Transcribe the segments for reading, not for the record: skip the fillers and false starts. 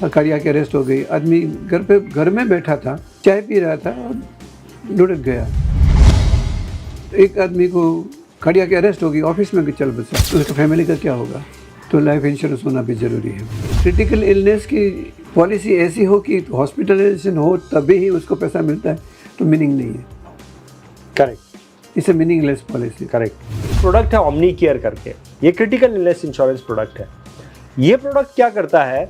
Cardiac arrest हो गई। आदमी घर में बैठा था, चाय पी रहा था और लुढ़क गया। एक आदमी को कार्डियक अरेस्ट हो गई, ऑफिस में भी चल बसा, तो उसका फैमिली का क्या होगा? तो लाइफ इंश्योरेंस होना भी ज़रूरी है। क्रिटिकल इलनेस की पॉलिसी ऐसी हो कि हॉस्पिटलाइजेशन हो तभी ही उसको पैसा मिलता है, तो मीनिंग नहीं है। Correct, it's a meaningless policy. Correct. Product है ओमनी केयर करके, ये क्रिटिकल इलनेस इंश्योरेंस प्रोडक्ट है। ये प्रोडक्ट क्या करता है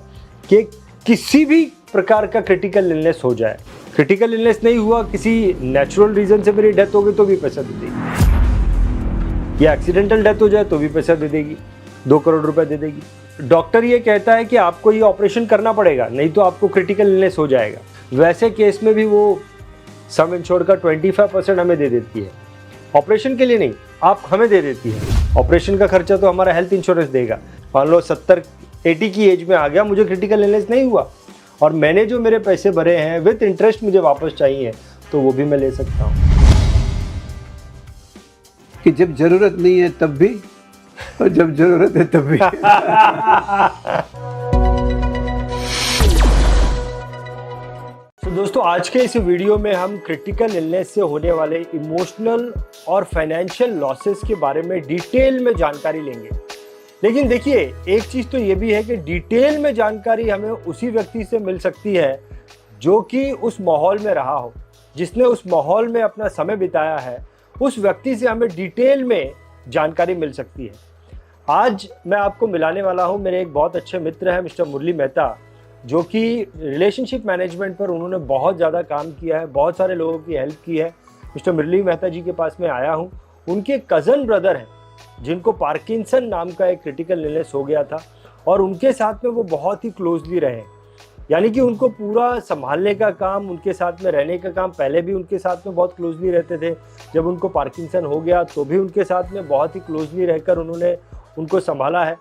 कि किसी भी प्रकार का क्रिटिकल इलनेस हो जाए, क्रिटिकल इलनेस नहीं हुआ, किसी नेचुरल रीजन से मेरी डेथ हो गई तो भी पैसा दे देगी, या एक्सीडेंटल डेथ हो जाए तो भी पैसा दे देगी, 2 करोड़ रुपए दे देगी। डॉक्टर ये कहता है कि आपको ये ऑपरेशन करना पड़ेगा, नहीं तो आपको क्रिटिकल इलनेस हो जाएगा। वैसे केस में भी वो सम इंश्योर्ड का 25% हमें दे देती है, ऑपरेशन के लिए नहीं, आप हमें दे देती है। ऑपरेशन का खर्चा तो हमारा हेल्थ इंश्योरेंस देगा। मान लो 70-80 की एज में आ गया, मुझे क्रिटिकल इलनेस नहीं हुआ और मैंने जो मेरे पैसे भरे हैं विद इंटरेस्ट मुझे वापस चाहिए, तो वो भी मैं ले सकता हूँ। कि जब ज़रूरत नहीं है तब भी और जब ज़रूरत है तब भी। तो दोस्तों, आज के इस वीडियो में हम क्रिटिकल इलनेस से होने वाले इमोशनल और फाइनेंशियल लॉसेस के बारे में डिटेल में जानकारी लेंगे। लेकिन देखिए, एक चीज़ तो ये भी है कि डिटेल में जानकारी हमें उसी व्यक्ति से मिल सकती है जो कि उस माहौल में रहा हो, जिसने उस माहौल में अपना समय बिताया है। उस व्यक्ति से हमें डिटेल में जानकारी मिल सकती है। आज मैं आपको मिलाने वाला हूँ, मेरे एक बहुत अच्छे मित्र हैं मिस्टर मुरली मेहता, जो कि रिलेशनशिप मैनेजमेंट पर उन्होंने बहुत ज़्यादा काम किया है, बहुत सारे लोगों की हेल्प की है। मिस्टर मुरली मेहता जी के पास मैं आया हूँ। उनके कज़न ब्रदर हैं जिनको पार्किंसन नाम का एक क्रिटिकल इलनेस हो गया था और उनके साथ में वो बहुत ही क्लोजली रहे, यानी कि उनको पूरा संभालने का काम, उनके साथ में रहने का काम, पहले भी उनके साथ में बहुत क्लोजली रहते थे। जब उनको पार्किंसन हो गया तो भी उनके साथ में बहुत ही क्लोजली रहकर उन्होंने उनको संभाला है।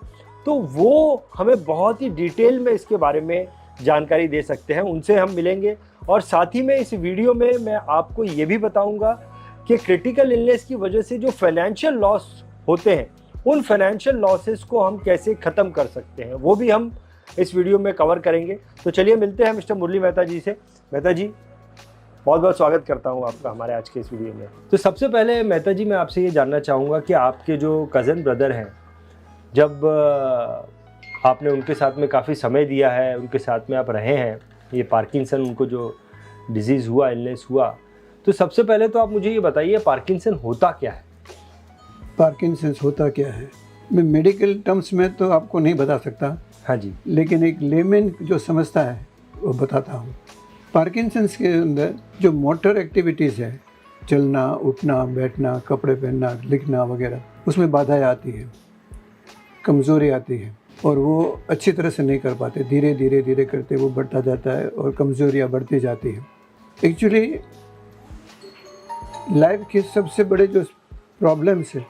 तो वो हमें बहुत ही डिटेल में इसके बारे में जानकारी दे सकते हैं, उनसे हम मिलेंगे। और साथ ही में इस वीडियो में मैं आपको ये भी बताऊंगा कि क्रिटिकल इलनेस की वजह से जो फाइनेंशियल लॉस होते हैं, उन फाइनेंशियल लॉसेस को हम कैसे ख़त्म कर सकते हैं, वो भी हम इस वीडियो में कवर करेंगे। तो चलिए मिलते हैं मिस्टर मुरली मेहता जी से। मेहता जी, बहुत बहुत स्वागत करता हूँ आपका हमारे आज के इस वीडियो में। तो सबसे पहले मेहता जी, मैं आपसे ये जानना चाहूँगा कि आपके जो कज़न ब्रदर हैं, जब आपने उनके साथ में काफ़ी समय दिया है, उनके साथ में आप रहे हैं, ये पार्किंसन उनको जो डिजीज़ हुआ, इलनेस हुआ, तो सबसे पहले तो आप मुझे ये बताइए पार्किंसन होता क्या है? पार्किंसंस होता क्या है? मैं मेडिकल टर्म्स में तो आपको नहीं बता सकता। हाँ जी। लेकिन एक लेमैन जो समझता है वो बताता हूँ। पार्किंसंस के अंदर जो मोटर एक्टिविटीज़ है, चलना, उठना, बैठना, कपड़े पहनना, लिखना वगैरह, उसमें बाधाएं आती है, कमज़ोरी आती है और वो अच्छी तरह से नहीं कर पाते। धीरे धीरे धीरे करते वो बढ़ता जाता है और कमज़ोरियाँ बढ़ती जाती हैं। एक्चुअली लाइफ के सबसे बड़े जो प्रॉब्लम्स है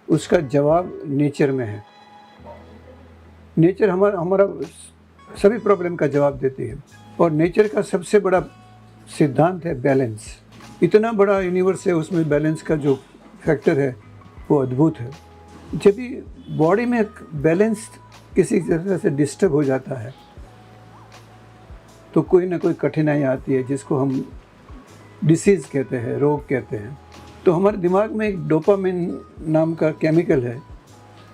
उसका जवाब नेचर में है। नेचर हमारा सभी प्रॉब्लम का जवाब देती है और नेचर का सबसे बड़ा सिद्धांत है बैलेंस। इतना बड़ा यूनिवर्स है, उसमें बैलेंस का जो फैक्टर है वो अद्भुत है। जब भी बॉडी में बैलेंस किसी तरह से डिस्टर्ब हो जाता है तो कोई ना कोई कठिनाई आती है, जिसको हम डिसीज़ कहते हैं, रोग कहते हैं। तो हमारे दिमाग में एक डोपामिन नाम का केमिकल है,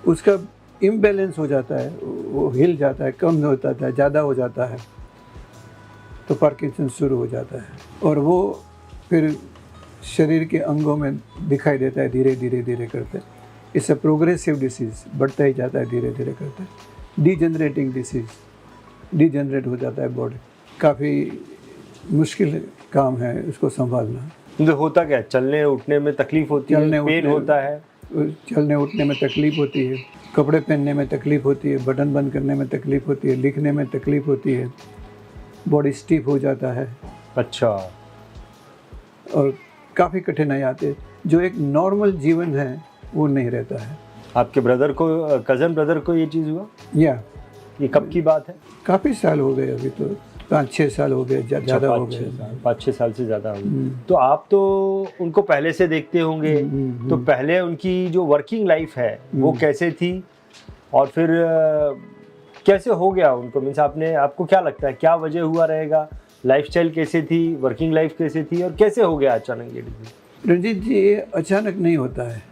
उसका इम्बैलेंस हो जाता है, वो हिल जाता है, कम हो जाता है, ज़्यादा हो जाता है, तो पार्किंसन शुरू हो जाता है और वो फिर शरीर के अंगों में दिखाई देता है धीरे धीरे धीरे करते। इससे प्रोग्रेसिव डिसीज़ बढ़ता ही जाता है धीरे धीरे करते। डीजनरेटिंग डिसीज़, डीजनरेट हो जाता है बॉडी। काफ़ी मुश्किल काम है उसको संभालना। तो होता क्या है? चलने उठने में तकलीफ होती है, पेन होता है, चलने उठने में तकलीफ होती है, कपड़े पहनने में तकलीफ होती है, बटन बंद करने में तकलीफ होती है, लिखने में तकलीफ होती है, बॉडी स्टिफ हो जाता है। अच्छा। और काफ़ी कठिनाई आती है। जो एक नॉर्मल जीवन है वो नहीं रहता है। आपके ब्रदर को, कज़न ब्रदर को ये चीज़ हुआ? ये कब की बात है? काफ़ी साल हो गए, अभी तो 5-6 साल हो गए, ज़्यादा हो गए। 5-6 साल से ज़्यादा हो गए। तो आप तो उनको पहले से देखते होंगे, तो पहले उनकी जो वर्किंग लाइफ है वो कैसे थी, और फिर कैसे हो गया उनको, मीन्स आपको क्या लगता है क्या वजह हुआ रहेगा, लाइफस्टाइल कैसे थी, वर्किंग लाइफ कैसे थी, और कैसे हो गया अचानक ये डिजीज? रंजीत जी, ये अचानक नहीं होता है,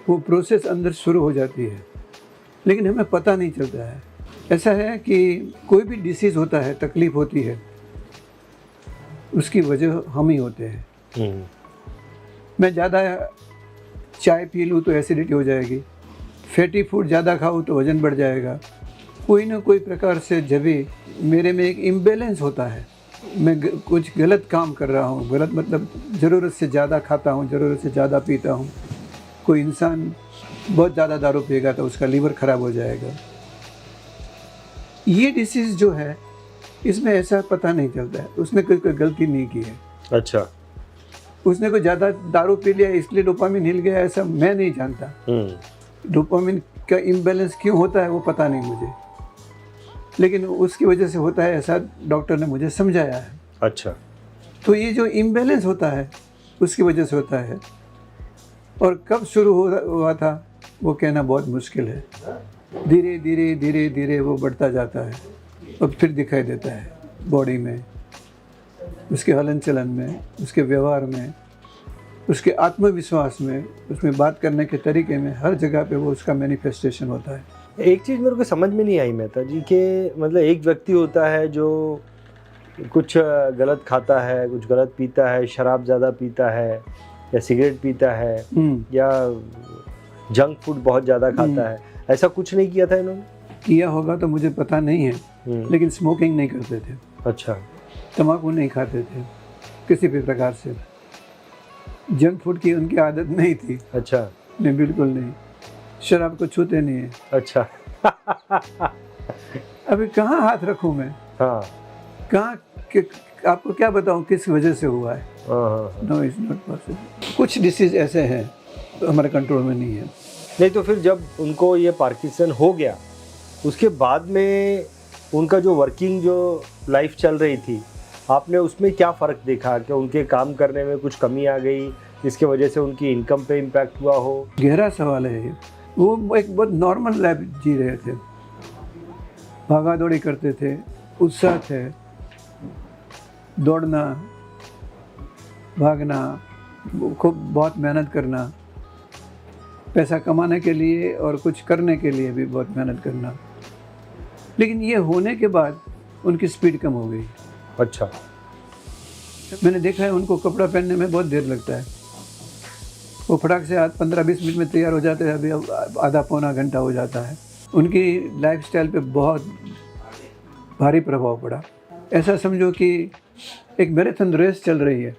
वो प्रोसेस अंदर शुरू हो जाती है लेकिन हमें पता नहीं चलता है। ऐसा है कि कोई भी डिसीज़ होता है, तकलीफ़ होती है, उसकी वजह हम ही होते हैं। मैं ज़्यादा चाय पी लूँ तो एसिडिटी हो जाएगी, फैटी फूड ज़्यादा खाऊँ तो वज़न बढ़ जाएगा। कोई ना कोई प्रकार से जब भी मेरे में एक इम्बैलेंस होता है, मैं कुछ गलत काम कर रहा हूँ, गलत मतलब ज़रूरत से ज़्यादा खाता हूँ, ज़रूरत से ज़्यादा पीता हूँ। कोई इंसान बहुत ज़्यादा दारू पिएगा तो उसका लीवर ख़राब हो जाएगा। ये डिसीज़ जो है, इसमें ऐसा पता नहीं चलता है उसने कोई गलती नहीं की है। अच्छा, उसने कोई ज़्यादा दारू पी लिया इसलिए डोपामिन हिल गया, ऐसा मैं नहीं जानता। डोपामिन का इम्बैलेंस क्यों होता है वो पता नहीं मुझे, लेकिन उसकी वजह से होता है ऐसा डॉक्टर ने मुझे समझाया है। अच्छा, तो ये जो इम्बैलेंस होता है उसकी वजह से होता है, और कब शुरू हुआ था वो कहना बहुत मुश्किल है। धीरे धीरे धीरे धीरे वो बढ़ता जाता है और फिर दिखाई देता है बॉडी में, उसके हलन चलन में, उसके व्यवहार में, उसके आत्मविश्वास में, उसमें बात करने के तरीके में, हर जगह पे वो उसका मैनिफेस्टेशन होता है। एक चीज़ मेरे को समझ में नहीं आई मेहता जी कि मतलब एक व्यक्ति होता है जो कुछ गलत खाता है, कुछ गलत पीता है, शराब ज़्यादा पीता है या सिगरेट पीता है या जंक फूड बहुत ज़्यादा खाता है, ऐसा कुछ नहीं किया था इन्होंने? किया होगा तो मुझे पता नहीं है, लेकिन स्मोकिंग नहीं करते थे। अच्छा, तम्बाकू नहीं खाते थे किसी भी प्रकार से, जंक फूड की उनकी आदत नहीं थी। अच्छा, नहीं, बिल्कुल नहीं, शराब को छूते नहीं है। अच्छा। अभी कहाँ हाथ रखूँ मैं, हाँ, कहाँ आपको क्या बताऊँ किस वजह से हुआ है। No, it's not possible. कुछ डिसीज़ ऐसे हैं तो हमारे कंट्रोल में नहीं है। नहीं तो फिर जब उनको ये पार्किंसन हो गया उसके बाद में उनका जो वर्किंग जो लाइफ चल रही थी, आपने उसमें क्या फ़र्क देखा कि उनके काम करने में कुछ कमी आ गई जिसके वजह से उनकी इनकम पे इम्पैक्ट हुआ हो? गहरा सवाल है ये। वो एक बहुत नॉर्मल लाइफ जी रहे थे, भागा दौड़ी करते थे, उत्साह थे, दौड़ना, भागना, खूब बहुत मेहनत करना, पैसा कमाने के लिए और कुछ करने के लिए भी बहुत मेहनत करना। लेकिन ये होने के बाद उनकी स्पीड कम हो गई। अच्छा, मैंने देखा है उनको कपड़ा पहनने में बहुत देर लगता है, वो फटाक से 15-20 मिनट में तैयार हो जाते हैं, अभी आधा पौना घंटा हो जाता है। उनकी लाइफस्टाइल पे बहुत भारी प्रभाव पड़ा। ऐसा समझो कि एक मैराथन रेस चल रही है,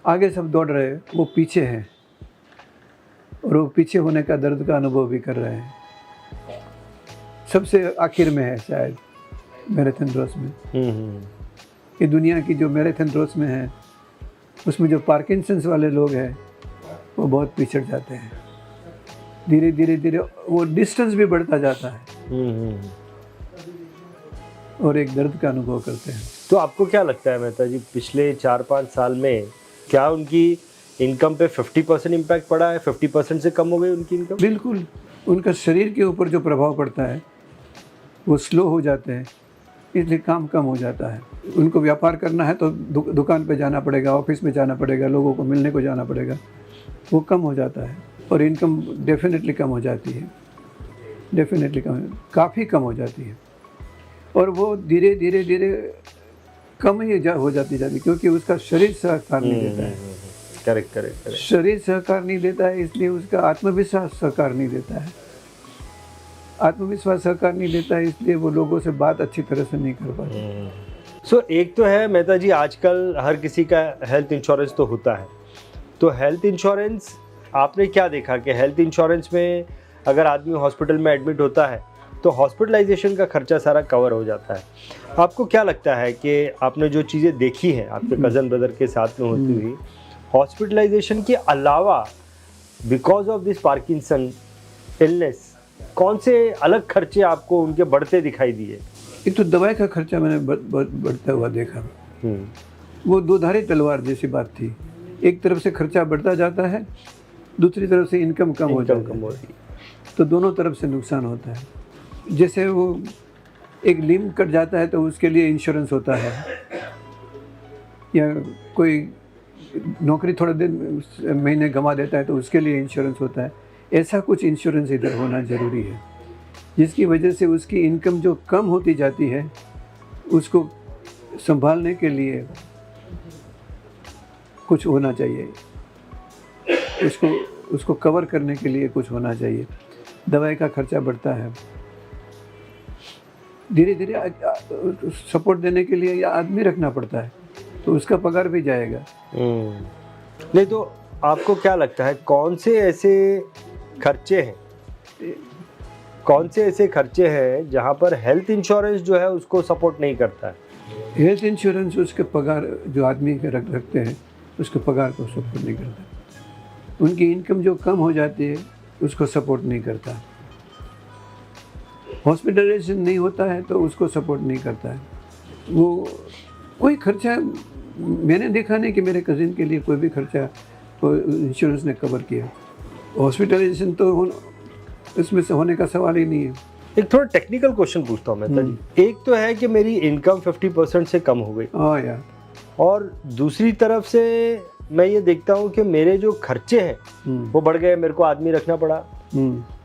आगे सब दौड़ रहे हैं, वो पीछे हैं और वो पीछे होने का दर्द का अनुभव भी कर रहे हैं। सबसे आखिर में है शायद मैराथन रेस में। ये दुनिया की जो मैराथन रेस में है उसमें जो पार्किंसंस वाले लोग हैं वो बहुत पिछड़ जाते हैं। धीरे धीरे धीरे वो डिस्टेंस भी बढ़ता जाता है और एक दर्द का अनुभव करते हैं। तो आपको क्या लगता है मेहता जी, पिछले 4-5 साल में क्या उनकी इनकम पे 50% इम्पैक्ट पड़ा है? 50% से कम हो गई उनकी इनकम? बिल्कुल, उनका शरीर के ऊपर जो प्रभाव पड़ता है वो स्लो हो जाते हैं, इसलिए काम कम हो जाता है। उनको व्यापार करना है तो दुकान पे जाना पड़ेगा, ऑफिस में जाना पड़ेगा, लोगों को मिलने को जाना पड़ेगा, वो कम हो जाता है और इनकम डेफिनेटली कम हो जाती है, डेफिनेटली काफ़ी कम हो जाती है। और वो धीरे धीरे धीरे कम ही हो जाती क्योंकि उसका शरीर सहकार नहीं देता है। करेक्ट। शरीर सहकार नहीं देता है, इसलिए उसका आत्मविश्वास सहकार नहीं देता है। आत्मविश्वास सहकार नहीं देता है, इसलिए वो लोगों से बात अच्छी तरह से नहीं कर पाते। सो एक तो है मेहता जी, आजकल हर किसी का हेल्थ इंश्योरेंस तो होता है, तो हेल्थ इंश्योरेंस आपने क्या देखा कि हेल्थ इंश्योरेंस में अगर आदमी हॉस्पिटल में एडमिट होता है तो हॉस्पिटलाइजेशन का खर्चा सारा कवर हो जाता है। आपको क्या लगता है कि आपने जो चीज़ें देखी हैं आपके कज़न ब्रदर के साथ में होती हुई, हॉस्पिटलाइजेशन के अलावा because of this Parkinson illness कौन से अलग खर्चे आपको उनके बढ़ते दिखाई दिए? एक तो दवाई का खर्चा मैंने बढ़ता हुआ देखा। वो दो धारी तलवार जैसी बात थी, एक तरफ से खर्चा बढ़ता जाता है, दूसरी तरफ से इनकम कम हो जाती है, तो दोनों तरफ से नुकसान होता है। जैसे वो एक लिम्ब कट जाता है तो उसके लिए इंश्योरेंस होता है, या कोई नौकरी थोड़े दिन महीने गंवा देता है तो उसके लिए इंश्योरेंस होता है। ऐसा कुछ इंश्योरेंस इधर होना ज़रूरी है, जिसकी वजह से उसकी इनकम जो कम होती जाती है उसको संभालने के लिए कुछ होना चाहिए, उसको कवर करने के लिए कुछ होना चाहिए। दवाई का खर्चा बढ़ता है, धीरे धीरे सपोर्ट देने के लिए आदमी रखना पड़ता है, तो उसका पगार भी जाएगा। नहीं तो आपको क्या लगता है कौन से ऐसे खर्चे हैं जहाँ पर हेल्थ इंश्योरेंस जो है उसको सपोर्ट नहीं करता है? हेल्थ इंश्योरेंस उसके पगार जो आदमी के रखते हैं उसके पगार को सपोर्ट नहीं करता। उनकी इनकम जो कम हो जाती है उसको सपोर्ट नहीं करता। हॉस्पिटलाइजेशन नहीं होता है तो उसको सपोर्ट नहीं करता है। वो कोई खर्चा मैंने देखा नहीं कि मेरे कज़िन के लिए कोई भी खर्चा तो इंश्योरेंस ने कवर किया। हॉस्पिटलाइजेशन तो इसमें से होने का सवाल ही नहीं है। एक थोड़ा टेक्निकल क्वेश्चन पूछता हूँ मैं जी। एक तो है कि मेरी इनकम 50% से कम हो गई, हाँ यार, और दूसरी तरफ से मैं ये देखता हूँ कि मेरे जो खर्चे हैं वो बढ़ गए, मेरे को आदमी रखना पड़ा।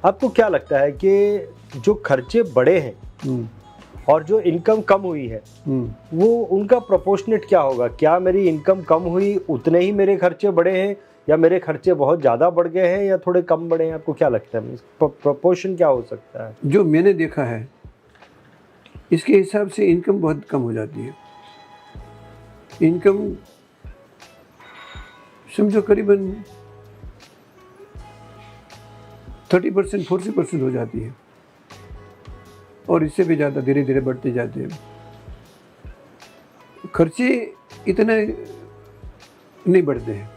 आपको क्या लगता है कि जो खर्चे बढ़े हैं और जो इनकम कम हुई है वो उनका प्रोपोर्शनेट क्या होगा? क्या मेरी इनकम कम हुई उतने ही मेरे खर्चे बढ़े हैं, या मेरे खर्चे बहुत ज़्यादा बढ़ गए हैं, या थोड़े कम बढ़े हैं? आपको क्या लगता है प्रोपोर्शन क्या हो सकता है? जो मैंने देखा है इसके हिसाब से इनकम बहुत कम हो जाती है। इनकम समझो करीबन 30% 40% हो जाती है, और इससे भी ज़्यादा धीरे धीरे बढ़ते जाते हैं। खर्चे इतने नहीं बढ़ते हैं,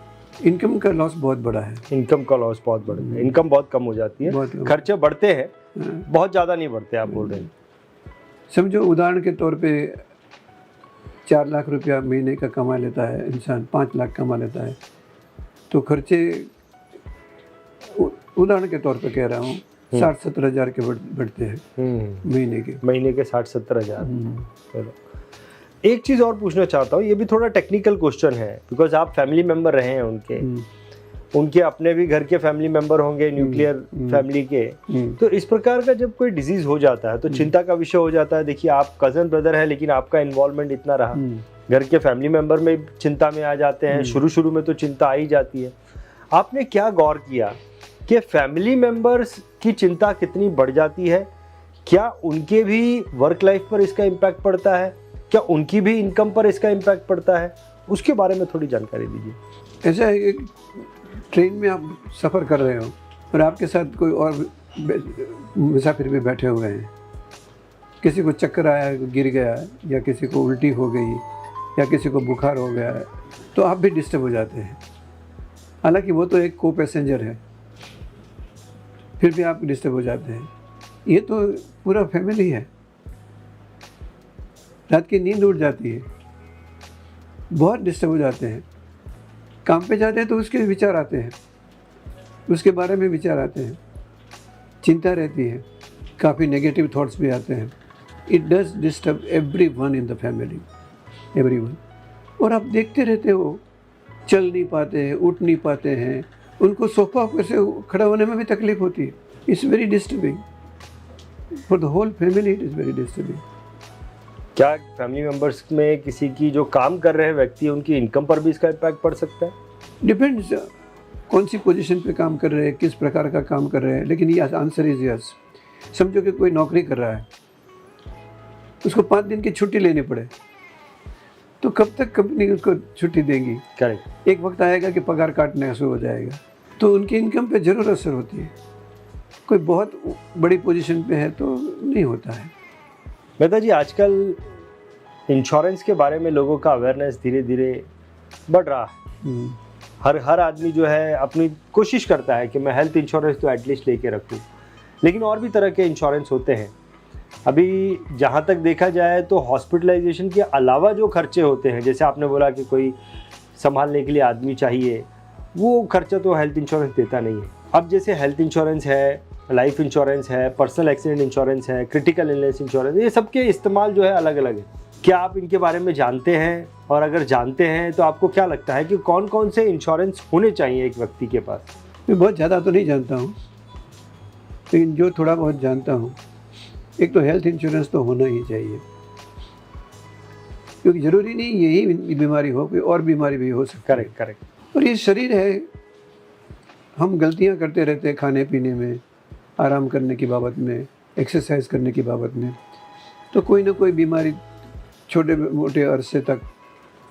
इनकम का लॉस बहुत बड़ा है। इनकम का लॉस बहुत बड़ा है, इनकम बहुत कम हो जाती है, खर्चे बढ़ते हैं, बहुत ज़्यादा नहीं बढ़ते। आप बोल रहे हैं, समझो उदाहरण के तौर पे 4 लाख रुपया महीने का कमा लेता है इंसान, 5 लाख कमा लेता है, तो खर्चे उदाहरण के तौर पे कह रहा हूँ 60-70 हज़ार के बढ़ते हैं महीने के 60-70 हज़ार। चलो एक चीज़ और पूछना चाहता हूँ, ये भी थोड़ा टेक्निकल क्वेश्चन है, बिकॉज आप फैमिली मेम्बर रहे हैं उनके अपने भी घर के फैमिली मेम्बर होंगे, न्यूक्लियर फैमिली के। तो इस प्रकार का जब कोई डिजीज हो जाता है तो चिंता का विषय हो जाता है। देखिए आप कजन ब्रदर है लेकिन आपका इन्वॉल्वमेंट इतना रहा, घर के फैमिली मेम्बर में चिंता में आ जाते हैं, शुरू में तो चिंता आ ही जाती है। आपने क्या गौर किया कि फैमिली मेम्बर्स की चिंता कितनी बढ़ जाती है? क्या उनके भी वर्क लाइफ पर इसका इम्पैक्ट पड़ता है? क्या उनकी भी इनकम पर इसका इम्पैक्ट पड़ता है? उसके बारे में थोड़ी जानकारी दीजिए। ऐसा है कि ट्रेन में आप सफ़र कर रहे हो और आपके साथ कोई और मुसाफिर भी बैठे हुए हैं, किसी को चक्कर आया, गिर गया, या किसी को उल्टी हो गई, या किसी को बुखार हो गया है, तो आप भी डिस्टर्ब हो जाते हैं। हालांकि वो तो एक को पैसेंजर है, फिर भी आप डिस्टर्ब हो जाते हैं। ये तो पूरा फैमिली है। रात की नींद उड़ जाती है, बहुत डिस्टर्ब हो जाते हैं। काम पे जाते हैं तो उसके विचार आते हैं, उसके बारे में विचार आते हैं, चिंता रहती है, काफ़ी नेगेटिव थॉट्स भी आते हैं। It does disturb everyone in the family, everyone. और आप देखते रहते हो, चल नहीं पाते हैं, उठ नहीं पाते हैं, उनको सोफा पर से खड़ा होने में भी तकलीफ होती है। It's very disturbing for the whole family, it is very disturbing. क्या फैमिली मेंबर्स में किसी की जो काम कर रहे हैं व्यक्ति, उनकी इनकम पर भी इसका इम्पैक्ट पड़ सकता है? डिपेंड्स कौन सी पोजीशन पे काम कर रहे हैं, किस प्रकार का काम कर रहे हैं, लेकिन ये आंसर इज यस। समझो कि कोई नौकरी कर रहा है, उसको 5 दिन की छुट्टी लेनी पड़े, तो कब तक कंपनी उसको छुट्टी देगी? करेक्ट। एक वक्त आएगा कि पगार काटना शुरू हो जाएगा, तो उनकी इनकम पे ज़रूर असर होती है। कोई बहुत बड़ी पोजीशन पे है तो नहीं होता है। मेहता जी, आजकल इंश्योरेंस के बारे में लोगों का अवेयरनेस धीरे धीरे बढ़ रहा है। हर आदमी जो है अपनी कोशिश करता है कि मैं हेल्थ इंश्योरेंस तो एटलीस्ट लेके रखूं, लेकिन और भी तरह के इंश्योरेंस होते हैं। अभी जहाँ तक देखा जाए तो हॉस्पिटलाइजेशन के अलावा जो खर्चे होते हैं, जैसे आपने बोला कि कोई संभालने के लिए आदमी चाहिए, वो खर्चा तो हेल्थ इंश्योरेंस देता नहीं है। अब जैसे हेल्थ इंश्योरेंस है, लाइफ इंश्योरेंस है, पर्सनल एक्सीडेंट इंश्योरेंस है, क्रिटिकल इलनेस इंश्योरेंस, ये सबके इस्तेमाल जो है अलग अलग है। क्या आप इनके बारे में जानते हैं? और अगर जानते हैं तो आपको क्या लगता है कि कौन कौन से इंश्योरेंस होने चाहिए एक व्यक्ति के पास? मैं बहुत ज़्यादा तो नहीं जानता हूँ, लेकिन जो थोड़ा बहुत जानता हूँ, एक तो हेल्थ इंश्योरेंस तो होना ही चाहिए, क्योंकि ज़रूरी नहीं यही बीमारी हो, कोई और बीमारी भी हो सकती है। Correct correct. और ये शरीर है, हम गलतियाँ करते रहते हैं खाने पीने में, आराम करने की बाबत में, एक्सरसाइज करने की बाबत में, तो कोई ना कोई बीमारी छोटे मोटे अरसे तक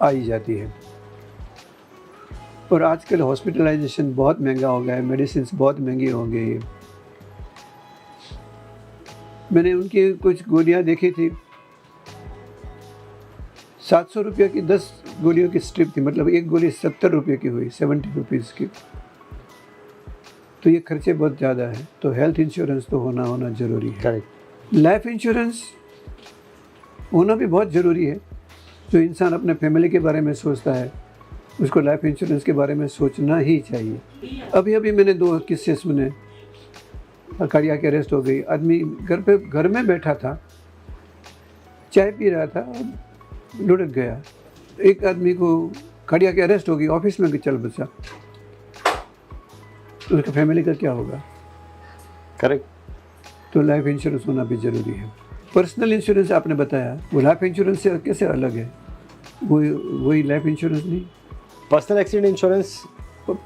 आ ही जाती है। और आजकल हॉस्पिटलाइजेशन बहुत महंगा हो गया है, मेडिसिन बहुत महंगी हो गई है। मैंने उनकी कुछ गोलियां देखी थी, 700 रुपये की 10 गोलियों की स्ट्रिप थी, मतलब एक गोली 70 रुपये की हुई, 70 रुपीज़ की। तो ये खर्चे बहुत ज़्यादा है, तो हेल्थ इंश्योरेंस तो होना ज़रूरी है। करेक्ट। लाइफ इंश्योरेंस होना भी बहुत ज़रूरी है। जो इंसान अपने फैमिली के बारे में सोचता है, उसको लाइफ इंश्योरेंस के बारे में सोचना ही चाहिए। अभी अभी मैंने 2 किस्से सुने, कार्डियक अरेस्ट हो गई, आदमी घर में बैठा था, चाय पी रहा था, लुढ़क गया। एक आदमी को कार्डियक अरेस्ट हो गई, ऑफिस में चल बचा, तो उसका फैमिली का क्या होगा? करेक्ट। तो लाइफ इंश्योरेंस होना भी ज़रूरी है। पर्सनल इंश्योरेंस आपने बताया, वो लाइफ इंश्योरेंस से कैसे अलग है? वही लाइफ इंश्योरेंस नहीं? पर्सनल एक्सीडेंट इंश्योरेंस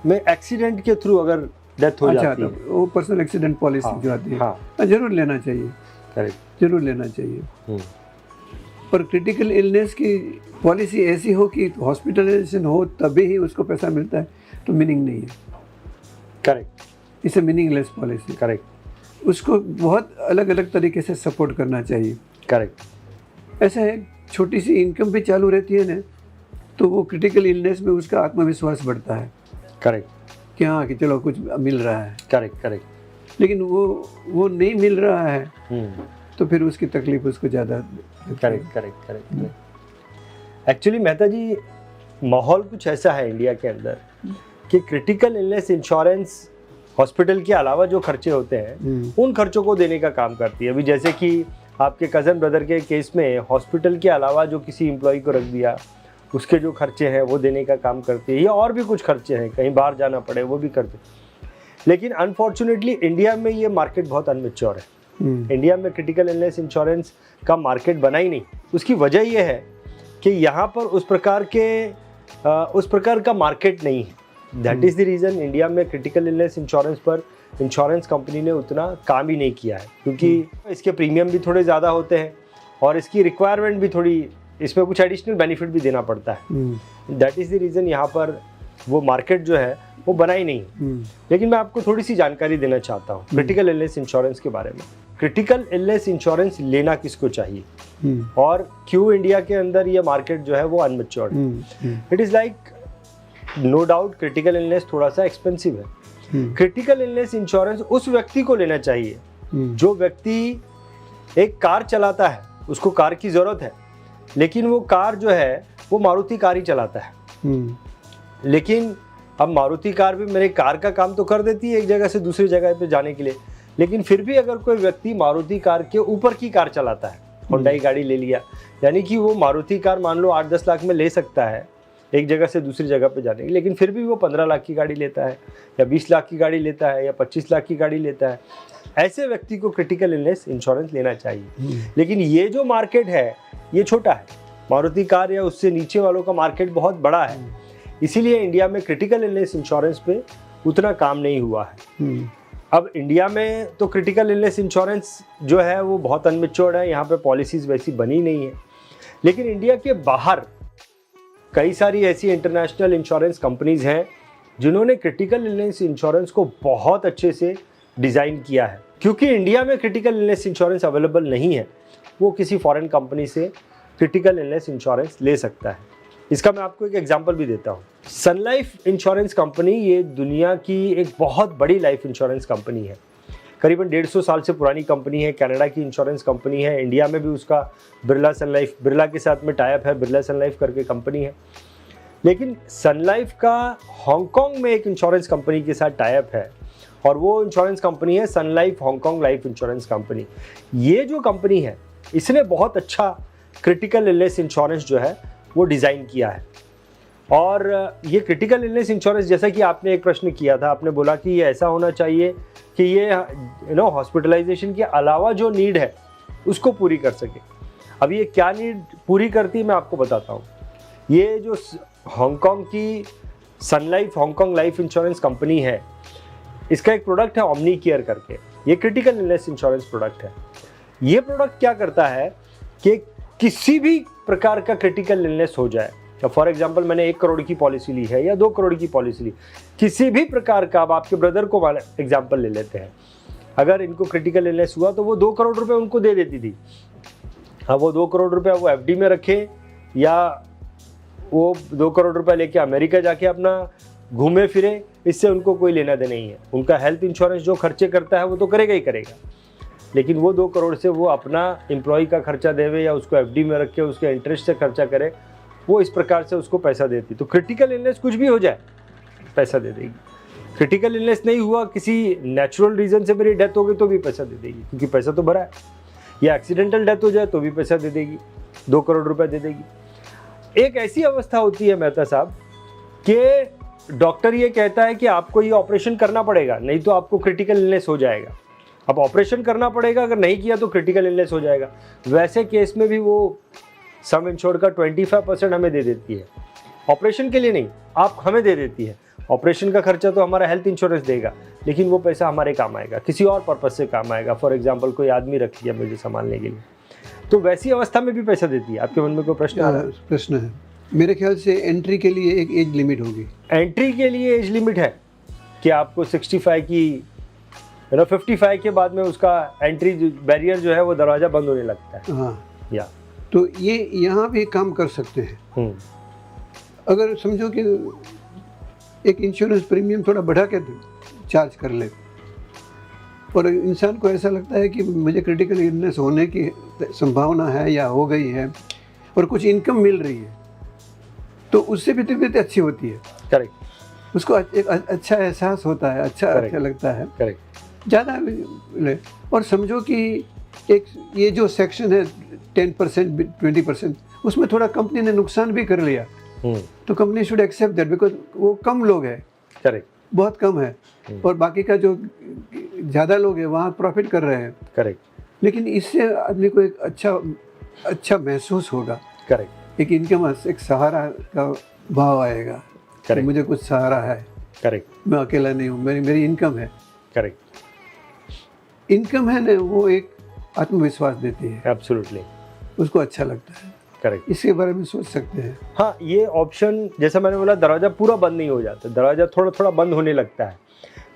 में एक्सीडेंट के थ्रू अगर डेथ हो जाती है, तो वो पर्सनल एक्सीडेंट पॉलिसी जो आती है, हाँ, जरूर लेना चाहिए। करेक्ट, जरूर लेना चाहिए। पर क्रिटिकल इलनेस की पॉलिसी ऐसी हो कि हॉस्पिटलाइजेशन हो तभी ही उसको पैसा मिलता है, तो मीनिंग नहीं है। करेक्ट। इसे मीनिंगलेस पॉलिसी। करेक्ट। उसको बहुत अलग अलग तरीके से सपोर्ट करना चाहिए। करेक्ट। ऐसा है, छोटी सी इनकम भी चालू रहती है ना, तो वो क्रिटिकल इलनेस में उसका आत्मविश्वास बढ़ता है। करेक्ट। कि हाँ, कि चलो कुछ मिल रहा है। Correct correct. लेकिन वो नहीं मिल रहा है, तो फिर उसकी तकलीफ उसको ज़्यादा। Correct correct correct. Actually Mehta ji, माहौल कुछ ऐसा है इंडिया के अंदर कि क्रिटिकल इलनेस इंश्योरेंस हॉस्पिटल के अलावा जो खर्चे होते हैं उन खर्चों को देने का काम करती है। अभी जैसे कि आपके कज़न ब्रदर के केस में हॉस्पिटल के अलावा जो किसी एम्प्लॉय को रख दिया, उसके जो खर्चे हैं वो देने का काम करती है, या और भी कुछ खर्चे हैं, कहीं बाहर जाना पड़े वो भी करते। लेकिन अनफॉर्चुनेटली इंडिया में ये मार्केट बहुत अनमेच्योर है। इंडिया में क्रिटिकल इलनेस इंश्योरेंस का मार्केट बना ही नहीं। उसकी वजह ये है कि यहाँ पर उस प्रकार का मार्केट नहीं है। That is the reason India में क्रिटिकल इलनेस इंश्योरेंस पर इंश्योरेंस कंपनी ने उतना काम ही नहीं किया है, क्योंकि इसके प्रीमियम भी थोड़े ज़्यादा होते हैं और इसकी रिक्वायरमेंट भी थोड़ी, इसमें कुछ एडिशनल बेनिफिट भी देना पड़ता है। दैट इज़ द रीज़न यहाँ पर वो मार्केट जो है वो बना ही नहीं। लेकिन मैं आपको थोड़ी सी जानकारी देना चाहता हूँ क्रिटिकल इलनेस इंश्योरेंस के बारे में। क्रिटिकल इलनेस इंश्योरेंस लेना किसको चाहिए और क्यों इंडिया के अंदर ये मार्केट जो है वो अनमेच्योर्ड है। It is like, no doubt critical illness थोड़ा सा एक्सपेंसिव है। क्रिटिकल इलनेस इंश्योरेंस उस व्यक्ति को लेना चाहिए जो व्यक्ति एक कार चलाता है, उसको कार की ज़रूरत है, लेकिन वो कार जो है वो मारुति कार ही चलाता है। लेकिन अब मारुति कार भी मेरे कार का काम तो कर देती है एक जगह से दूसरी जगह पे जाने के लिए, लेकिन फिर भी अगर कोई व्यक्ति मारुति कार के ऊपर की कार चलाता है, होंडाई गाड़ी ले लिया, यानी कि वो मारुति कार मान लो 8-10 लाख में ले सकता है एक जगह से दूसरी जगह पे जाने की, लेकिन फिर भी वो 15 लाख की गाड़ी लेता है या 20 लाख की गाड़ी लेता है या 25 लाख की गाड़ी लेता है। ऐसे व्यक्ति को क्रिटिकल इलनेस इंश्योरेंस लेना चाहिए। लेकिन ये जो मार्केट है ये छोटा है, मारुति कार या उससे नीचे वालों का मार्केट बहुत बड़ा है, इसीलिए इंडिया में क्रिटिकल इलनेस इंश्योरेंस पे उतना काम नहीं हुआ है। अब इंडिया में तो क्रिटिकल इलनेस इंश्योरेंस जो है वो बहुत अनमेच्योर्ड है, यहाँ पे पॉलिसीज़ वैसी बनी नहीं है। लेकिन इंडिया के बाहर कई सारी ऐसी इंटरनेशनल इंश्योरेंस कंपनीज़ हैं जिन्होंने क्रिटिकल इलनेस इंश्योरेंस को बहुत अच्छे से डिज़ाइन किया है। क्योंकि इंडिया में क्रिटिकल इलनेस इंश्योरेंस अवेलेबल नहीं है, वो किसी फॉरेन कंपनी से क्रिटिकल इलनेस इंश्योरेंस ले सकता है। इसका मैं आपको एक एग्जांपल भी देता हूँ। सन लाइफ इंश्योरेंस कंपनी ये दुनिया की एक बहुत बड़ी लाइफ इंश्योरेंस कंपनी है, करीबन 150 साल से पुरानी कंपनी है, कनाडा की इंश्योरेंस कंपनी है। इंडिया में भी उसका बिरला सन लाइफ, बिरला के साथ में टाइप है, बिरला सन लाइफ करके कंपनी है। लेकिन सन लाइफ का हांगकांग में एक इंश्योरेंस कंपनी के साथ टाइप है और वो इंश्योरेंस कंपनी है Sun Life Hong Kong Life Insurance Company. ये जो कंपनी है इसने बहुत अच्छा क्रिटिकल इलनेस इंश्योरेंस जो है वो डिज़ाइन किया है। और ये क्रिटिकल इलनेस इंश्योरेंस, जैसा कि आपने एक प्रश्न किया था, आपने बोला कि ये ऐसा होना चाहिए कि ये हॉस्पिटलाइजेशन के अलावा जो नीड है उसको पूरी कर सके। अब ये क्या नीड पूरी करती है मैं आपको बताता हूँ। ये जो हांगकांग की Sun Life Hong Kong Life Insurance company है, इसका एक प्रोडक्ट है ओमनी केयर करके। ये क्रिटिकल इलनेस इंश्योरेंस प्रोडक्ट है। ये प्रोडक्ट क्या करता है कि किसी भी प्रकार का क्रिटिकल इलनेस हो जाए, फॉर एग्जाम्पल मैंने 1 करोड़ की पॉलिसी ली है या 2 करोड़ की पॉलिसी ली, किसी भी प्रकार का, अब आपके ब्रदर को एग्जाम्पल ले लेते हैं, अगर इनको क्रिटिकल इलनेस हुआ तो वो 2 करोड़ रुपए उनको दे देती थी। अब वो 2 करोड़ रुपए वो एफडी में रखे या वो 2 करोड़ रुपए लेके अमेरिका जाके अपना घूमे फिरे, इससे उनको कोई लेना देना नहीं है। उनका हेल्थ इंश्योरेंस जो खर्चे करता है वो तो करेगा ही करेगा, लेकिन वो 2 करोड़ से वो अपना एम्प्लॉय का खर्चा देवे या उसको एफडी में रख के उसके इंटरेस्ट से खर्चा करे, वो इस प्रकार से उसको पैसा देती। तो क्रिटिकल इलनेस कुछ भी हो जाए पैसा दे देगी। क्रिटिकल इलनेस नहीं हुआ, किसी नेचुरल रीजन से मेरी डेथ हो गई तो भी पैसा दे देगी, क्योंकि पैसा तो भरा है। या एक्सीडेंटल डेथ हो जाए तो भी पैसा दे देगी, 2 करोड़ रुपए दे देगी। एक ऐसी अवस्था होती है मेहता साहब कि डॉक्टर ये कहता है कि आपको ये ऑपरेशन करना पड़ेगा, नहीं तो आपको क्रिटिकल इलनेस हो जाएगा। अब ऑपरेशन करना पड़ेगा, अगर नहीं किया तो क्रिटिकल इलनेस हो जाएगा। वैसे केस में भी वो सम इंश्योर्ड का 25% हमें दे देती है, ऑपरेशन के लिए नहीं, आप हमें दे देती है। ऑपरेशन का खर्चा तो हमारा हेल्थ इंश्योरेंस देगा, लेकिन वो पैसा हमारे काम आएगा, किसी और पर्पज से काम आएगा। फॉर एग्जांपल कोई आदमी रख लिया मुझे संभालने के लिए, तो वैसी अवस्था में भी पैसा देती है। आपके मन में कोई प्रश्न आ रहा है? प्रश्न है मेरे ख्याल से, एंट्री के लिए एक एज लिमिट होगी। एंट्री के लिए एज लिमिट है कि आपको 65 की 55 के बाद में उसका एंट्री बैरियर जो है वो दरवाजा बंद होने लगता है। हाँ, या तो ये यहाँ भी काम कर सकते हैं। अगर समझो कि एक इंश्योरेंस प्रीमियम थोड़ा बढ़ा के चार्ज कर ले, और इंसान को ऐसा लगता है कि मुझे क्रिटिकल इलनेस होने की संभावना है या हो गई है और कुछ इनकम मिल रही है, तो उससे भी तबीयत अच्छी होती है। करेक्ट। उसको एक अच्छा एहसास होता है, अच्छा लगता है। करेक्ट। ज़्यादा ले। और समझो कि एक ये जो सेक्शन है 10% 20%, उसमें थोड़ा कंपनी ने नुकसान भी कर लिया, तो company should accept that, because वो कम लोग हैं। करेक्ट। बहुत कम है, और बाकी का जो ज़्यादा लोग हैं वहाँ प्रॉफिट कर रहे हैं। करेक्ट। लेकिन इससे आदमी को एक अच्छा महसूस होगा। करेक्ट। एक इनकम, एक सहारा का भाव आएगा कि मुझे कुछ सहारा है। करेक्ट। मैं अकेला नहीं हूँ, मेरी इनकम है। करेक्ट। इनकम है ना, वो एक आत्मविश्वास देती है। एब्सोल्युटली। उसको अच्छा लगता है। करेक्ट। इसके बारे में सोच सकते हैं। हाँ, ये ऑप्शन जैसा मैंने बोला, दरवाज़ा पूरा बंद नहीं हो जाता, दरवाज़ा थोड़ा थोड़ा बंद होने लगता है।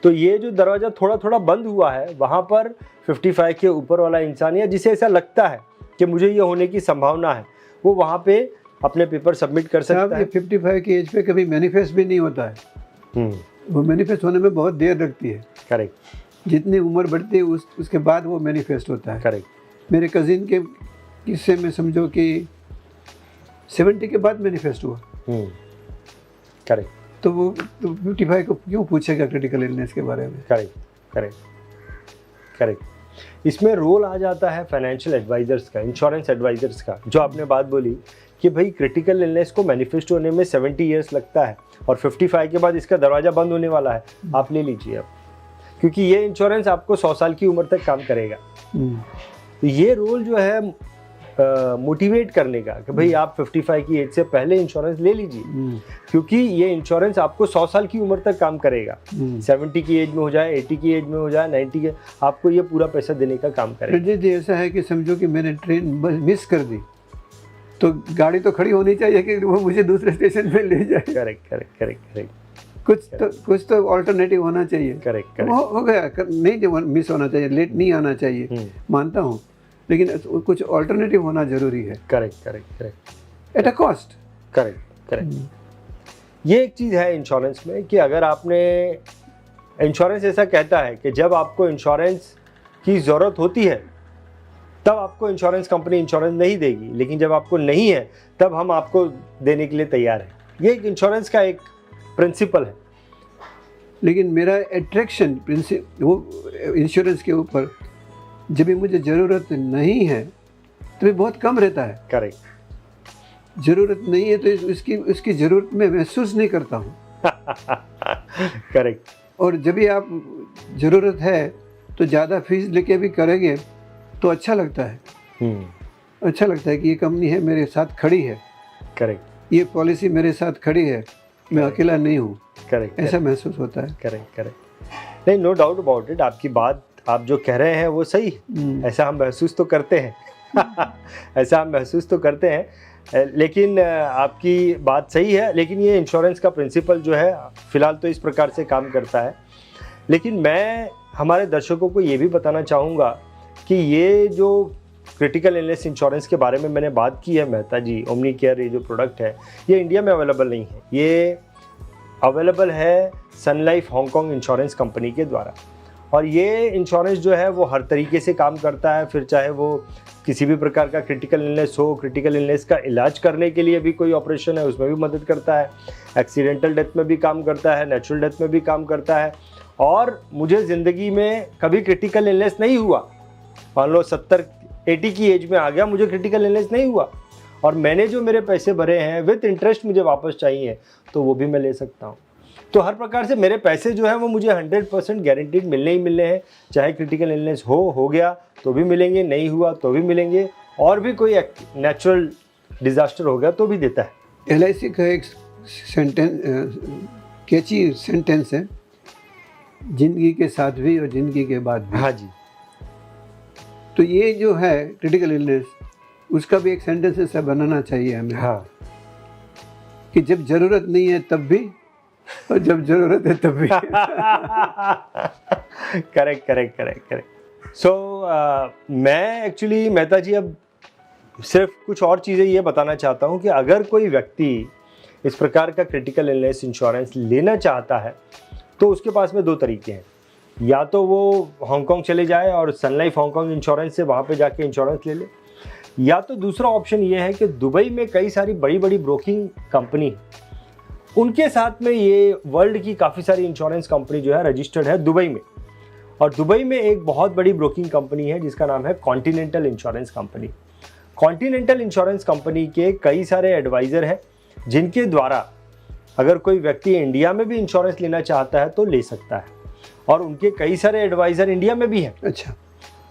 तो ये जो दरवाज़ा थोड़ा थोड़ा बंद हुआ है, वहाँ पर 55 के ऊपर वाला इंसान या जिसे ऐसा लगता है कि मुझे ये होने की संभावना है, वो वहाँ पे अपने पेपर सबमिट कर सकता है। 55 की एज पे कभी मैनिफेस्ट भी नहीं होता है। वो मैनिफेस्ट होने में बहुत देर लगती है। करेक्ट। जितनी उम्र बढ़ती है उसके बाद वो मैनिफेस्ट होता है। करेक्ट। मेरे कजिन के किस्से में समझो कि 70 के बाद मैनिफेस्ट हुआ। करेक्ट। तो वो 55 को क्यों पूछेगा क्रिटिकल इलनेस के बारे में? करेक्ट। करेक्ट। करेक्ट। इसमें रोल आ जाता है फाइनेंशियल एडवाइजर्स का, इंश्योरेंस एडवाइजर्स का। जो आपने बात बोली कि भाई क्रिटिकल इलनेस को मैनिफेस्ट होने में 70 ईयर्स लगता है और 55 के बाद इसका दरवाज़ा बंद होने वाला है, आप ले लीजिए अब, क्योंकि ये इंश्योरेंस आपको 100 साल की उम्र तक काम करेगा। तो ये रोल जो है मोटिवेट करने का कि भाई आप 55 की एज से पहले इंश्योरेंस ले लीजिए, क्योंकि ये इंश्योरेंस आपको 100 साल की उम्र तक काम करेगा। 70 की एज में हो जाए, 80 की एज में हो जाए, 90 के, आपको ये पूरा पैसा देने का काम करेगा। जी, ऐसा है कि समझो कि मैंने ट्रेन मिस कर दी, तो गाड़ी तो खड़ी होनी चाहिए कि वो मुझे दूसरे स्टेशन पे ले जाए। करेक्ट। करेक्ट। करेक्ट। करेक्ट। कुछ तो ऑल्टरनेटिव होना चाहिए। करेक्ट। हो गया, नहीं जो मिस होना चाहिए, लेट नहीं आना चाहिए, मानता हूँ, लेकिन कुछ ऑल्टरनेटिव होना जरूरी है। Correct. Correct. Correct. At a cost. Correct. Correct. ये एक चीज़ है इंश्योरेंस में कि अगर आपने, इंश्योरेंस ऐसा कहता है कि जब आपको इंश्योरेंस की ज़रूरत होती है तब आपको इंश्योरेंस कंपनी इंश्योरेंस नहीं देगी, लेकिन जब आपको नहीं है तब हम आपको देने के लिए तैयार हैं। ये एक इंश्योरेंस का एक प्रिंसिपल है। लेकिन मेरा अट्रैक्शन प्रिंसिप वो इंश्योरेंस के ऊपर जब भी मुझे ज़रूरत नहीं है तो ये बहुत कम रहता है। करेक्ट। ज़रूरत नहीं है तो इसकी ज़रूरत मैं महसूस नहीं करता हूँ। करेक्ट। और जब भी आप ज़रूरत है तो ज़्यादा फीस लेके भी करेंगे तो अच्छा लगता है। अच्छा लगता है कि ये कंपनी है मेरे साथ खड़ी है। करेक्ट। ये पॉलिसी मेरे साथ खड़ी है, मैं अकेला नहीं हूँ। करेक्ट। ऐसा महसूस होता है। करेक्ट। नहीं, नो डाउट अबाउट इट, आपकी बात आप जो कह रहे हैं वो सही, ऐसा हम महसूस तो करते हैं। ऐसा हम महसूस तो करते हैं, लेकिन आपकी बात सही है। लेकिन ये इंश्योरेंस का प्रिंसिपल जो है फ़िलहाल तो इस प्रकार से काम करता है। लेकिन मैं हमारे दर्शकों को ये भी बताना चाहूँगा कि ये जो क्रिटिकल इलनेस इंश्योरेंस के बारे में मैंने बात की है मेहता जी, ओमनी केयर ये जो प्रोडक्ट है ये इंडिया में अवेलेबल नहीं है। ये अवेलेबल है Sun Life Hong Kong insurance company के द्वारा। और ये इंश्योरेंस जो है वो हर तरीके से काम करता है, फिर चाहे वो किसी भी प्रकार का क्रिटिकल इलनेस हो, क्रिटिकल इलनेस का इलाज करने के लिए भी कोई ऑपरेशन है उसमें भी मदद करता है, एक्सीडेंटल डेथ में भी काम करता है, नेचुरल डेथ में भी काम करता है। और मुझे ज़िंदगी में कभी क्रिटिकल इलनेस नहीं हुआ, मान लो 70-80 की एज में आ गया, मुझे क्रिटिकल इलनेस नहीं हुआ और मैंने जो मेरे पैसे भरे हैं विद इंटरेस्ट मुझे वापस चाहिए तो वो भी मैं ले सकता हूँ। तो हर प्रकार से मेरे पैसे जो है वो मुझे 100% गारंटीड मिलने ही मिलने हैं, चाहे क्रिटिकल इलनेस हो गया तो भी मिलेंगे, नहीं हुआ तो भी मिलेंगे, और भी कोई नेचुरल डिजास्टर हो गया तो भी देता है। LIC का एक सेंटेंस कैची सेंटेंस है, जिंदगी के साथ भी और जिंदगी के बाद भी। हाँ जी। तो ये जो है क्रिटिकल इलनेस, उसका भी एक सेंटेंस ऐसा बनाना चाहिए हमें। हाँ, कि जब ज़रूरत नहीं है तब भी और जब ज़रूरत है तब भी। Correct correct correct correct. So मैं एक्चुअली मेहता जी अब सिर्फ कुछ और चीज़ें ये बताना चाहता हूँ कि अगर कोई व्यक्ति इस प्रकार का क्रिटिकल इलनेस इंश्योरेंस लेना चाहता है तो उसके पास में दो तरीके हैं। या तो वो हांगकांग चले जाए और सन लाइफ हांगकांग इंश्योरेंस से वहाँ पे जाके इंश्योरेंस ले ले, या तो दूसरा ऑप्शन ये है कि दुबई में कई सारी बड़ी बड़ी ब्रोकिंग कंपनी, उनके साथ में ये वर्ल्ड की काफ़ी सारी इंश्योरेंस कंपनी जो है रजिस्टर्ड है दुबई में। और दुबई में एक बहुत बड़ी ब्रोकिंग कंपनी है जिसका नाम है continental insurance company. Continental insurance company के कई सारे एडवाइज़र हैं जिनके द्वारा अगर कोई व्यक्ति इंडिया में भी इंश्योरेंस लेना चाहता है तो ले सकता है, और उनके कई सारे एडवाइज़र इंडिया में भी हैं। अच्छा।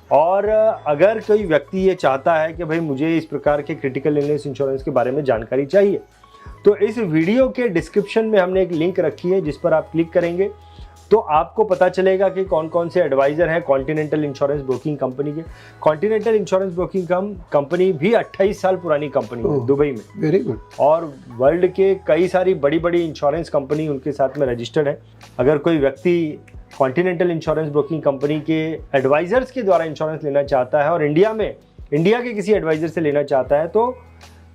और अगर कोई व्यक्ति ये चाहता है कि भाई मुझे इस प्रकार के क्रिटिकल इलनेस इंश्योरेंस के बारे में जानकारी चाहिए, तो इस वीडियो के डिस्क्रिप्शन में हमने एक लिंक रखी है जिस पर आप क्लिक करेंगे तो आपको पता चलेगा कि कौन कौन से एडवाइज़र हैं कॉन्टिनेंटल इंश्योरेंस ब्रोकिंग कंपनी के। कॉन्टिनेंटल इंश्योरेंस ब्रोकिंग कंपनी भी 28 साल पुरानी कंपनी है दुबई में। Very good. और वर्ल्ड के कई सारी बड़ी बड़ी इंश्योरेंस कंपनी उनके साथ में रजिस्टर्ड है। अगर कोई व्यक्ति कॉन्टिनेंटल इंश्योरेंस ब्रोकिंग कंपनी के एडवाइज़र्स के द्वारा इंश्योरेंस लेना चाहता है और इंडिया के किसी एडवाइज़र से लेना चाहता है, तो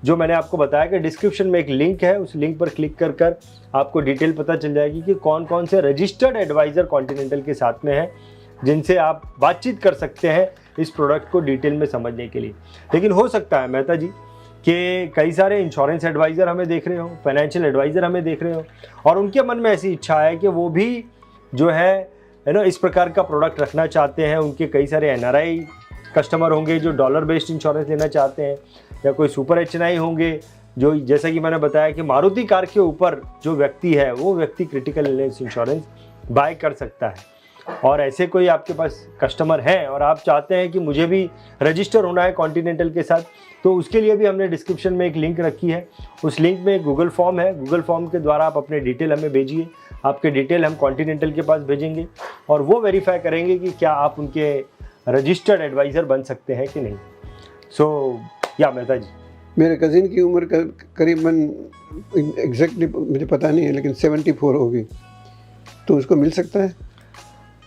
जो मैंने आपको बताया कि डिस्क्रिप्शन में एक लिंक है, उस लिंक पर क्लिक कर आपको डिटेल पता चल जाएगी कि कौन कौन से रजिस्टर्ड एडवाइज़र कॉन्टिनेंटल के साथ में हैं जिनसे आप बातचीत कर सकते हैं इस प्रोडक्ट को डिटेल में समझने के लिए। लेकिन हो सकता है मेहता जी कि कई सारे इंश्योरेंस एडवाइज़र हमें देख रहे हो, फाइनेंशियल एडवाइज़र हमें देख रहे हो, और उनके मन में ऐसी इच्छा है कि वो भी जो है ना इस प्रकार का प्रोडक्ट रखना चाहते हैं। उनके कई सारे NRI कस्टमर होंगे जो डॉलर बेस्ड इंश्योरेंस लेना चाहते हैं, या कोई सुपर HNI होंगे जो, जैसा कि मैंने बताया कि मारुति कार के ऊपर जो व्यक्ति है वो व्यक्ति क्रिटिकल इलनेस इंश्योरेंस बाय कर सकता है। और ऐसे कोई आपके पास कस्टमर हैं और आप चाहते हैं कि मुझे भी रजिस्टर होना है कॉन्टिनेंटल के साथ, तो उसके लिए भी हमने डिस्क्रिप्शन में एक लिंक रखी है। उस लिंक में एक गूगल फॉर्म है, गूगल फॉर्म के द्वारा आप अपने डिटेल हमें भेजिए, आपके डिटेल हम कॉन्टिनेंटल के पास भेजेंगे और वो वेरीफाई करेंगे कि क्या आप उनके रजिस्टर्ड एडवाइज़र बन सकते हैं कि नहीं। सो या मेहता जी, मेरे कज़िन की उम्र करीबन एग्जैक्टली मुझे पता नहीं है लेकिन 74 होगी, तो उसको मिल सकता है?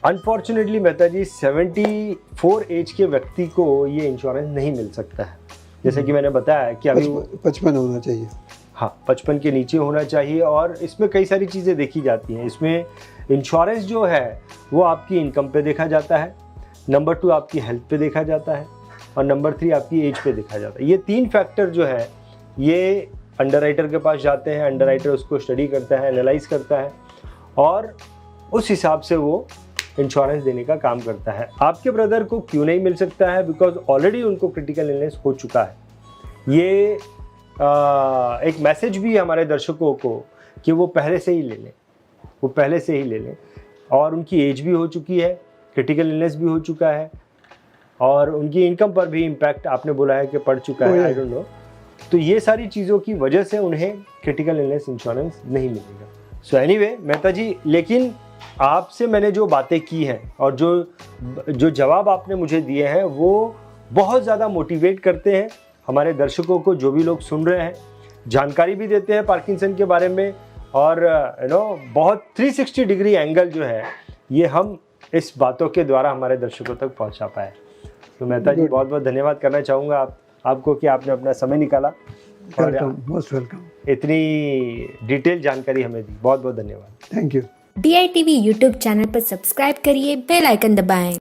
अनफॉर्चुनेटली मेहता जी 74 एज के व्यक्ति को ये इंश्योरेंस नहीं मिल सकता है। जैसे कि मैंने बताया कि अभी 55 होना चाहिए। हाँ, 55 के नीचे होना चाहिए। और इसमें कई सारी चीज़ें देखी जाती हैं। इसमें इंश्योरेंस जो है वो आपकी इनकम पे देखा जाता है, नंबर 2 आपकी हेल्थ पे देखा जाता है, और नंबर 3 आपकी एज पे देखा जाता है। ये 3 फैक्टर जो है ये अंडरराइटर के पास जाते हैं, अंडरराइटर उसको स्टडी करता है, एनालाइज करता है, और उस हिसाब से वो इंश्योरेंस देने का काम करता है। आपके ब्रदर को क्यों नहीं मिल सकता है? बिकॉज ऑलरेडी उनको क्रिटिकल इलनेस हो चुका है। ये एक मैसेज भी है हमारे दर्शकों को कि वो पहले से ही ले लें, वो पहले से ही ले लें। और उनकी एज भी हो चुकी है, क्रिटिकल इलनेस भी हो चुका है, और उनकी इनकम पर भी इम्पैक्ट आपने बोला है कि पड़ चुका है, आई डोंट नो। तो ये सारी चीज़ों की वजह से उन्हें क्रिटिकल इलनेस इंश्योरेंस नहीं मिलेगा। सो एनीवे मेहता जी, लेकिन आपसे मैंने जो बातें की हैं और जो जवाब आपने मुझे दिए हैं वो बहुत ज़्यादा मोटिवेट करते हैं हमारे दर्शकों को। जो भी लोग सुन रहे हैं, जानकारी भी देते हैं पार्किंसन के बारे में, और बहुत 360 डिग्री एंगल जो है ये हम इस बातों के द्वारा हमारे दर्शकों तक पहुंचा पाए। तो मेहता जी, बहुत बहुत धन्यवाद करना चाहूँगा आपको कि आपने अपना समय निकाला और मोस्ट वेलकम, इतनी डिटेल जानकारी हमें दी। बहुत बहुत धन्यवाद। Thank you. DITV YouTube channel पर सब्सक्राइब करिए, बेल आइकन दबाएं।